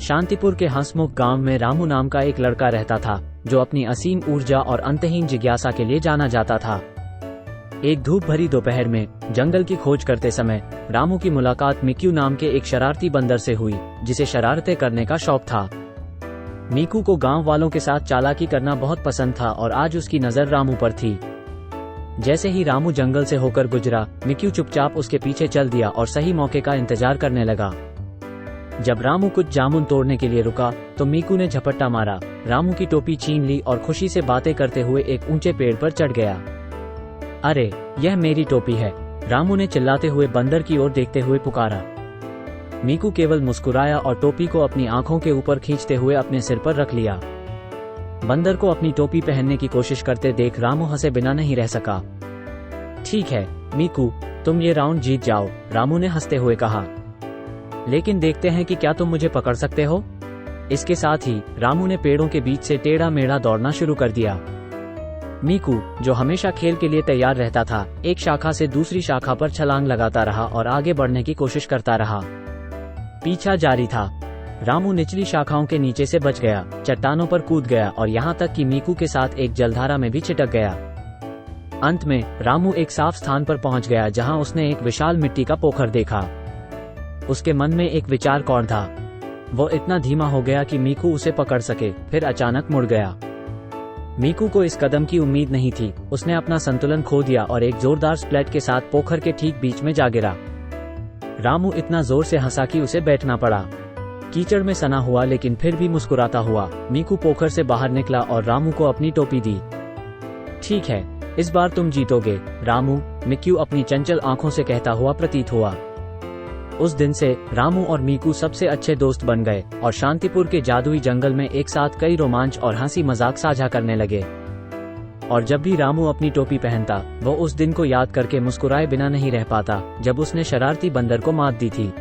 शांतिपुर के हंसमुख गांव में रामू नाम का एक लड़का रहता था जो अपनी असीम ऊर्जा और अंतहीन जिज्ञासा के लिए जाना जाता था। एक धूप भरी दोपहर में जंगल की खोज करते समय रामू की मुलाकात मिक्यू नाम के एक शरारती बंदर से हुई जिसे शरारतें करने का शौक था। मीकू को गांव वालों के साथ चालाकी करना बहुत पसंद था और आज उसकी नजर रामू पर थी। जैसे ही रामू जंगल से होकर गुजरा, मिक्यू चुपचाप उसके पीछे चल दिया और सही मौके का इंतजार करने लगा। जब रामू कुछ जामुन तोड़ने के लिए रुका तो मीकू ने झपट्टा मारा, रामू की टोपी छीन ली और खुशी से बातें करते हुए एक ऊंचे पेड़ पर चढ़ गया। अरे, यह मेरी टोपी है, रामू ने चिल्लाते हुए बंदर की ओर देखते हुए पुकारा। मीकू केवल मुस्कुराया और टोपी को अपनी आंखों के ऊपर खींचते हुए अपने सिर पर रख लिया। बंदर को अपनी टोपी पहनने की कोशिश करते देख रामू हंसे बिना नहीं रह सका। ठीक है मीकू, तुम ये राउंड जीत जाओ, रामू ने हंसते हुए कहा। लेकिन देखते हैं कि क्या तुम मुझे पकड़ सकते हो। इसके साथ ही रामू ने पेड़ों के बीच से टेढ़ा मेढ़ा दौड़ना शुरू कर दिया। मीकू, जो हमेशा खेल के लिए तैयार रहता था, एक शाखा से दूसरी शाखा पर छलांग लगाता रहा और आगे बढ़ने की कोशिश करता रहा। पीछा जारी था। रामू निचली शाखाओं के नीचे से बच गया, चट्टानों पर कूद गया और यहाँ तक कि मीकू के साथ एक जलधारा में भी छिटक गया। अंत में रामू एक साफ स्थान पर पहुंच गया जहां उसने एक विशाल मिट्टी का पोखर देखा। उसके मन में एक विचार कौन था। वो इतना धीमा हो गया कि मीकू उसे पकड़ सके, फिर अचानक मुड़ गया। मीकू को इस कदम की उम्मीद नहीं थी। उसने अपना संतुलन खो दिया और एक जोरदार स्प्लैट के साथ पोखर के ठीक बीच में जा गिरा। रामू इतना जोर से हंसा कि उसे बैठना पड़ा। कीचड़ में सना हुआ लेकिन फिर भी मुस्कुराता हुआ मीकू पोखर से बाहर निकला और रामू को अपनी टोपी दी। ठीक है, इस बार तुम जीतोगे रामू, मिक्यू अपनी चंचल आंखों से कहता हुआ प्रतीत हुआ। उस दिन से रामू और मीकू सबसे अच्छे दोस्त बन गए और शांतिपुर के जादुई जंगल में एक साथ कई रोमांच और हंसी मजाक साझा करने लगे। और जब भी रामू अपनी टोपी पहनता, वो उस दिन को याद करके मुस्कुराए बिना नहीं रह पाता जब उसने शरारती बंदर को मात दी थी।